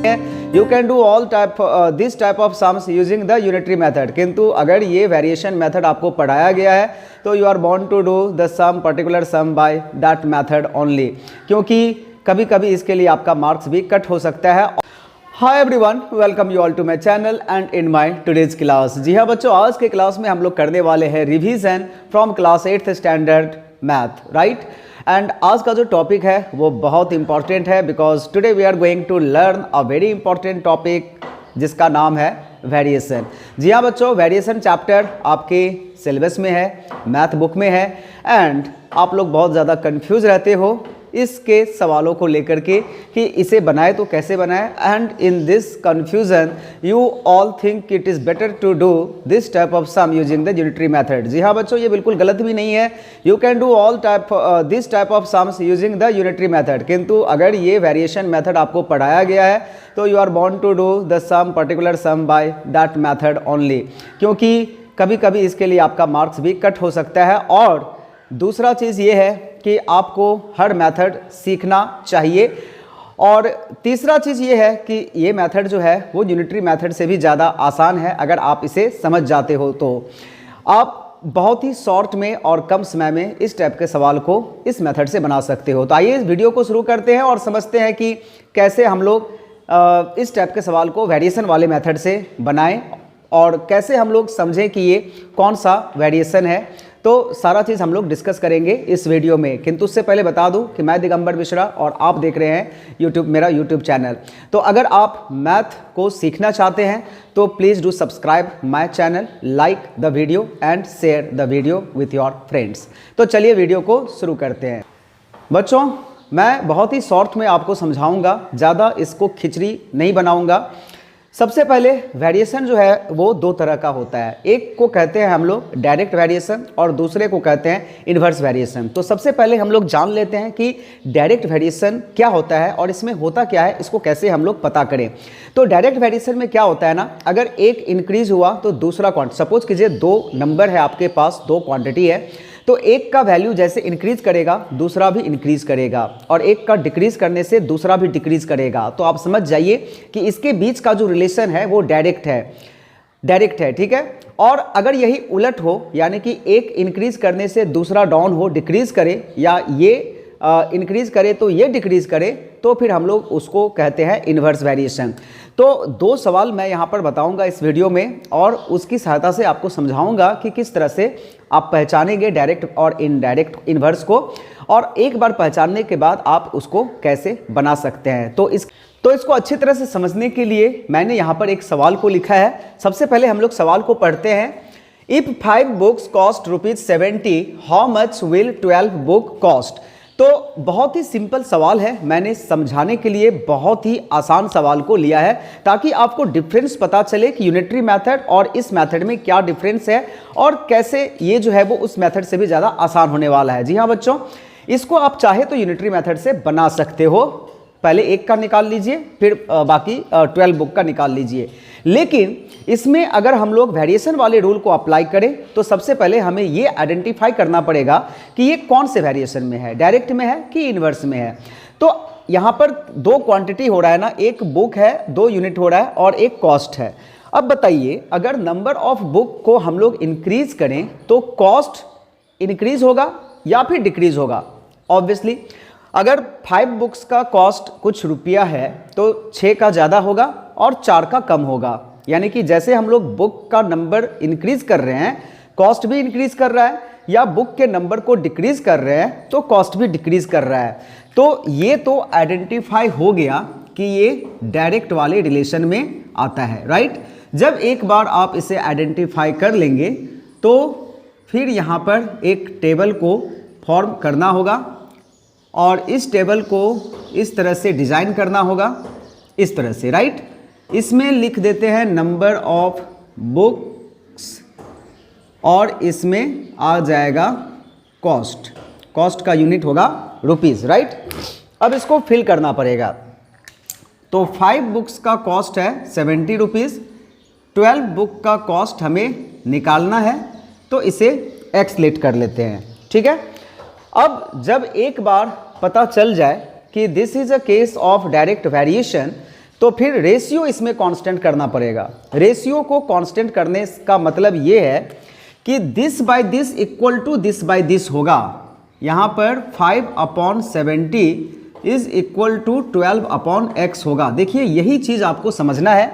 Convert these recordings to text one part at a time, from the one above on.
You can do all this type of sums using the unitary method. किंतु अगर ये variation method आपको पढ़ाया गया है तो you are born to do the sum particular sum by that method only, क्योंकि कभी कभी इसके लिए आपका मार्क्स भी कट हो सकता है। Hi everyone, welcome you all to my channel and in my today's class. जी हाँ बच्चों, आज के क्लास में हम लोग करने वाले हैं revision from class 8th standard math, right. And आज का जो टॉपिक है वो बहुत इंपॉर्टेंट है, because today we are going to learn a very important topic जिसका नाम है वेरिएशन। जी हाँ बच्चों, वेरिएशन चैप्टर आपके सिलेबस में है, मैथ बुक में है, एंड आप लोग बहुत ज़्यादा कंफ्यूज रहते हो इसके सवालों को लेकर के कि इसे बनाए तो कैसे बनाए। And in this confusion you all think it is better to do this type of sum using the unitary method. जी हाँ बच्चों, ये बिल्कुल गलत भी नहीं है। You can do all this type of sums using the unitary method. किंतु अगर ये वेरिएशन मेथड आपको पढ़ाया गया है तो you are born to do the sum particular sum by that method only, क्योंकि कभी कभी इसके लिए आपका मार्क्स भी कट हो सकता है। और दूसरा चीज़ ये है कि आपको हर मेथड सीखना चाहिए। और तीसरा चीज़ ये है कि ये मेथड जो है वो यूनिटरी मेथड से भी ज़्यादा आसान है। अगर आप इसे समझ जाते हो तो आप बहुत ही शॉर्ट में और कम समय में इस टाइप के सवाल को इस मेथड से बना सकते हो। तो आइए इस वीडियो को शुरू करते हैं और समझते हैं कि कैसे हम लोग इस टाइप के सवाल को वेरिएशन वाले मेथड से बनाएं और कैसे हम लोग समझें कि ये कौन सा वेरिएशन है। तो सारा चीज़ हम लोग डिस्कस करेंगे इस वीडियो में। किंतु उससे पहले बता दूं कि मैं दिगंबर मिश्रा और आप देख रहे हैं मेरा यूट्यूब चैनल। तो अगर आप मैथ को सीखना चाहते हैं तो please do subscribe my channel, like the video and share the video with your friends. तो चलिए वीडियो को शुरू करते हैं। बच्चों, मैं बहुत ही शॉर्ट में आपको समझाऊंगा, ज़्यादा इसको खिचड़ी नहीं बनाऊंगा। सबसे पहले वेरिएशन जो है वो दो तरह का होता है। एक को कहते हैं हम लोग डायरेक्ट वेरिएशन और दूसरे को कहते हैं इन्वर्स वेरिएशन। तो सबसे पहले हम लोग जान लेते हैं कि डायरेक्ट वेरिएशन क्या होता है और इसमें होता क्या है, इसको कैसे हम लोग पता करें। तो डायरेक्ट वेरिएशन में क्या होता है ना, अगर एक इंक्रीज हुआ तो दूसरा क्वांटिटी, सपोज कीजिए दो नंबर है आपके पास, दो क्वांटिटी है, तो एक का वैल्यू जैसे इंक्रीज करेगा दूसरा भी इंक्रीज करेगा, और एक का डिक्रीज करने से दूसरा भी डिक्रीज करेगा। तो आप समझ जाइए कि इसके बीच का जो रिलेशन है वो डायरेक्ट है, ठीक है। और अगर यही उलट हो, यानी कि एक इंक्रीज करने से दूसरा डाउन हो, डिक्रीज करे, या ये इंक्रीज करे तो ये डिक्रीज करे, तो फिर हम लोग उसको कहते हैं इन्वर्स वेरिएशन। तो दो सवाल मैं यहाँ पर बताऊँगा इस वीडियो में और उसकी सहायता से आपको समझाऊँगा कि किस तरह से आप पहचानेंगे डायरेक्ट और इनडायरेक्ट इन्वर्स को, और एक बार पहचानने के बाद आप उसको कैसे बना सकते हैं। तो इसको अच्छी तरह से समझने के लिए मैंने यहाँ पर एक सवाल को लिखा है। सबसे पहले हम लोग सवाल को पढ़ते हैं। If 5 books cost ₹70, how much will 12 book cost. तो बहुत ही सिंपल सवाल है, मैंने समझाने के लिए बहुत ही आसान सवाल को लिया है ताकि आपको डिफरेंस पता चले कि यूनिटरी मेथड और इस मेथड में क्या डिफरेंस है और कैसे ये जो है वो उस मेथड से भी ज़्यादा आसान होने वाला है। जी हाँ बच्चों, इसको आप चाहे तो यूनिटरी मेथड से बना सकते हो। पहले एक का निकाल लीजिए, फिर बाकी 12 बुक का निकाल लीजिए। लेकिन इसमें अगर हम लोग वेरिएशन वाले रूल को अप्लाई करें तो सबसे पहले हमें ये आइडेंटिफाई करना पड़ेगा कि ये कौन से वेरिएशन में है, डायरेक्ट में है कि इन्वर्स में है। तो यहाँ पर दो क्वांटिटी हो रहा है ना, एक बुक है, 2 यूनिट हो रहा है, और एक कॉस्ट है। अब बताइए, अगर नंबर ऑफ बुक को हम लोग इंक्रीज करें तो कॉस्ट इंक्रीज होगा या फिर डिक्रीज होगा। ऑब्वियसली अगर 5 बुक्स का कॉस्ट कुछ रुपया है तो 6 का ज़्यादा होगा और 4 का कम होगा। यानी कि जैसे हम लोग बुक का नंबर इंक्रीज कर रहे हैं, कॉस्ट भी इंक्रीज कर रहा है, या बुक के नंबर को डिक्रीज कर रहे हैं तो कॉस्ट भी डिक्रीज कर रहा है। तो ये तो आइडेंटिफाई हो गया कि ये डायरेक्ट वाले रिलेशन में आता है, राइट। जब एक बार आप इसे आइडेंटिफाई कर लेंगे तो फिर यहाँ पर एक टेबल को फॉर्म करना होगा और इस टेबल को इस तरह से डिज़ाइन करना होगा, इस तरह से, राइट। इसमें लिख देते हैं नंबर ऑफ बुक्स और इसमें आ जाएगा कॉस्ट का यूनिट होगा रुपीज़, राइट। अब इसको फिल करना पड़ेगा। तो 5 बुक्स का कॉस्ट है 70 रुपीज़, 12 बुक का कॉस्ट हमें निकालना है, तो इसे एक्सलेट कर लेते हैं, ठीक है। अब जब एक बार पता चल जाए कि this is a case of direct variation, तो फिर रेशियो इसमें कांस्टेंट करना पड़ेगा। रेशियो को कांस्टेंट करने का मतलब ये है कि this by this equal to this by this होगा। यहाँ पर 5/70 इज इक्वल टू 12/x होगा। देखिए यही चीज़ आपको समझना है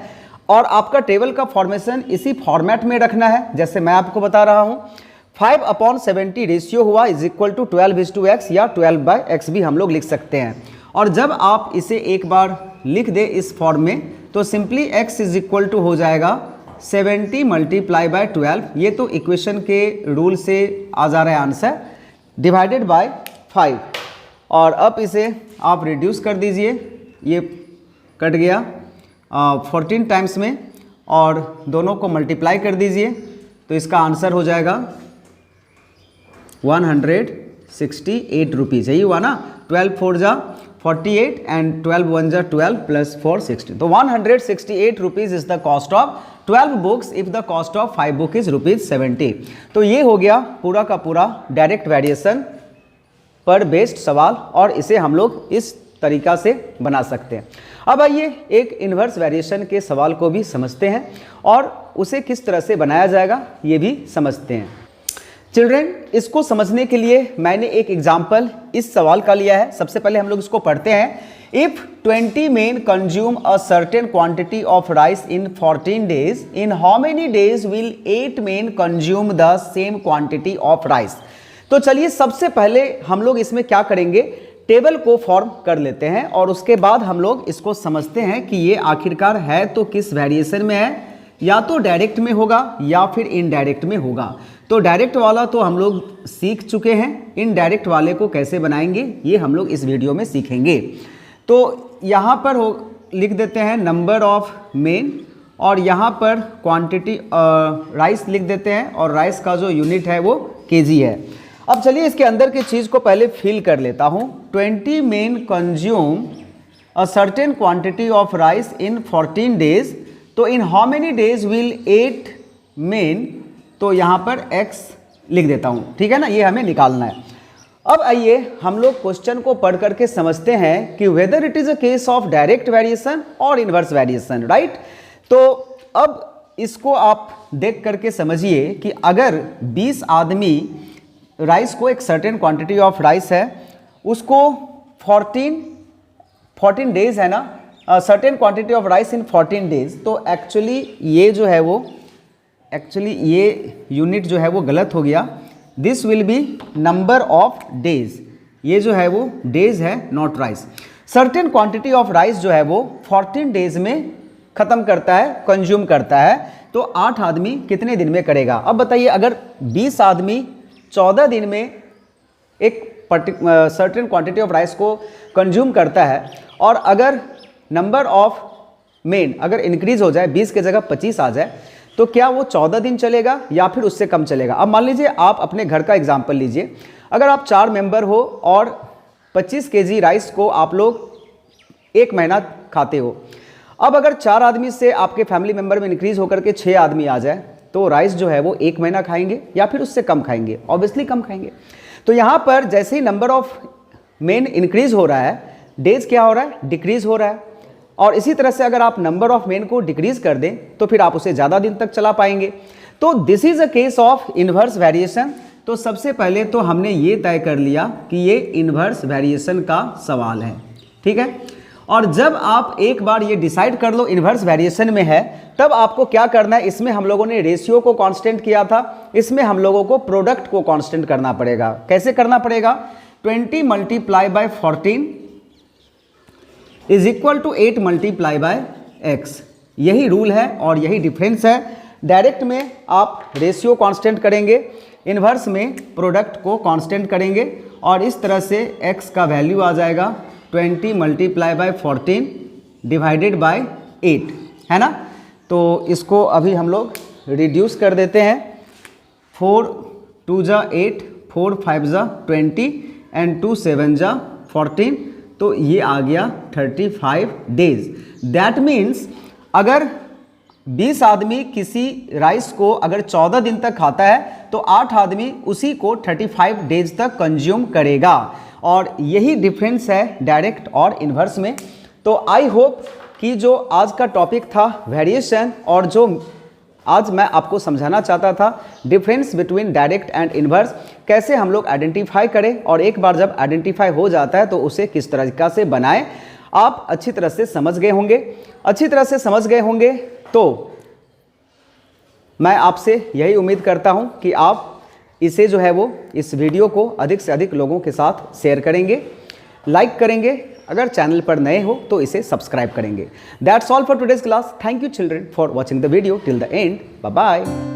और आपका टेबल का फॉर्मेशन इसी फॉर्मेट में रखना है जैसे मैं आपको बता रहा हूँ। 5/70 रेशियो हुआ इज इक्वल टू 12:x या 12/x भी हम लोग लिख सकते हैं। और जब आप इसे एक बार लिख दे इस फॉर्म में तो simply x is equal to हो जाएगा 70 मल्टीप्लाई बाय 12, ये तो इक्वेशन के रूल से आ जा रहा है आंसर, डिवाइडेड बाय 5। और अब इसे आप रिड्यूस कर दीजिए, ये कट गया 14 टाइम्स में और दोनों को मल्टीप्लाई कर दीजिए तो इसका आंसर हो जाएगा 168 रुपीज़। यही हुआ ना, 12 4 जा 48 एंड 12 1 जा 12 प्लस 4 60। तो 168 rupees is the cost of 12 books if the cost of 5 book is ₹70। तो ये हो गया पूरा का पूरा डायरेक्ट वेरिएशन पर बेस्ड सवाल और इसे हम लोग इस तरीका से बना सकते हैं। अब आइए एक इन्वर्स वेरिएशन के सवाल को भी समझते हैं और उसे किस तरह से बनाया जाएगा ये भी समझते हैं। चिल्ड्रेन, इसको समझने के लिए मैंने एक एग्जाम्पल इस सवाल का लिया है। सबसे पहले हम लोग इसको पढ़ते हैं। If 20 men consume a certain quantity of rice in 14 days, in how many days will 8 men consume the same quantity of rice? तो चलिए सबसे पहले हम लोग इसमें क्या करेंगे, टेबल को फॉर्म कर लेते हैं और उसके बाद हम लोग इसको समझते हैं कि ये आखिरकार है तो किस वेरिएशन में है, या तो डायरेक्ट में होगा या फिर इनडायरेक्ट में होगा। तो डायरेक्ट वाला तो हम लोग सीख चुके हैं, इनडायरेक्ट वाले को कैसे बनाएंगे ये हम लोग इस वीडियो में सीखेंगे। तो यहाँ पर लिख देते हैं नंबर ऑफ मेन और यहाँ पर क्वांटिटी राइस लिख देते हैं और राइस का जो यूनिट है वो केजी है। अब चलिए इसके अंदर की चीज़ को पहले फिल कर लेता हूँ। 20 men consume a certain quantity of rice in 14 days, तो in how many days will 8 men, तो यहाँ पर x लिख देता हूँ, ठीक है ना, ये हमें निकालना है। अब आइए हम लोग क्वेश्चन को पढ़ करके समझते हैं कि whether it is a case of direct variation और इनवर्स वेरिएशन, राइट। तो अब इसको आप देख करके समझिए कि अगर 20 आदमी राइस को, एक सर्टेन क्वांटिटी ऑफ राइस है उसको 14 डेज है ना, certain quantity of rice in 14 days, तो एक्चुअली ये जो है वो ये यूनिट जो है वो गलत हो गया। This will be number of days, ये जो है वो डेज है not rice. Certain quantity of rice जो है वो 14 डेज में ख़त्म करता है, कंज्यूम करता है, तो 8 आदमी कितने दिन में करेगा। अब बताइए अगर 20 आदमी 14 दिन में एक सर्टेन क्वांटिटी ऑफ राइस को कंज्यूम करता है और अगर नंबर ऑफ मेन अगर इंक्रीज हो जाए, 20 की जगह 25 आ जाए, तो क्या वो 14 दिन चलेगा या फिर उससे कम चलेगा। अब मान लीजिए आप अपने घर का एग्जाम्पल लीजिए, अगर आप 4 मेंबर हो और 25 केजी राइस को आप लोग 1 महीना खाते हो। अब अगर 4 आदमी से आपके फैमिली मेंबर में इंक्रीज होकर के 6 आदमी आ जाए तो राइस जो है वो 1 महीना खाएंगे या फिर उससे कम खाएंगे, ऑब्वियसली कम खाएंगे। तो यहाँ पर जैसे ही नंबर ऑफ मेन इंक्रीज हो रहा है, डेज क्या हो रहा है, डिक्रीज हो रहा है। और इसी तरह से अगर आप नंबर ऑफ मेन को डिक्रीज कर दें तो फिर आप उसे ज़्यादा दिन तक चला पाएंगे। तो this is a case of inverse variation. तो सबसे पहले तो हमने ये तय कर लिया कि ये इन्वर्स वेरिएशन का सवाल है, ठीक है। और जब आप एक बार ये डिसाइड कर लो इन्वर्स वेरिएशन में है, तब आपको क्या करना है, इसमें हम लोगों ने रेशियो को कांस्टेंट किया था, इसमें हम लोगों को प्रोडक्ट को कांस्टेंट करना पड़ेगा। कैसे करना पड़ेगा, 20 multiply by 14 is equal to 8 multiply by x। यही रूल है और यही डिफरेंस है। डायरेक्ट में आप रेशियो कांस्टेंट करेंगे, इन्वर्स में प्रोडक्ट को कांस्टेंट करेंगे और इस तरह से x का वैल्यू आ जाएगा 20 मल्टीप्लाई बाय 14 डिवाइडेड बाय 8, है ना। तो इसको अभी हम लोग रिड्यूस कर देते हैं। 4 2 जा 8, 4 5 जा 20 एंड 2 7 जा 14, तो ये आ गया 35 डेज। दैट मीन्स अगर 20 आदमी किसी राइस को अगर 14 दिन तक खाता है तो 8 आदमी उसी को 35 डेज तक कंज्यूम करेगा। और यही डिफरेंस है डायरेक्ट और इन्वर्स में। तो आई होप कि जो आज का टॉपिक था वेरिएशन, और जो आज मैं आपको समझाना चाहता था difference between direct and inverse, कैसे हम लोग आइडेंटिफाई करें, और एक बार जब आइडेंटिफाई हो जाता है तो उसे किस तरीक़ा से बनाएं, आप अच्छी तरह से समझ गए होंगे। अच्छी तरह से समझ गए होंगे तो मैं आपसे यही उम्मीद करता हूं कि आप इसे जो है वो इस वीडियो को अधिक से अधिक लोगों के साथ शेयर करेंगे, लाइक करेंगे, अगर चैनल पर नए हो तो इसे सब्सक्राइब करेंगे। That's all for today's class. Thank you children for watching the video till the end. Bye bye.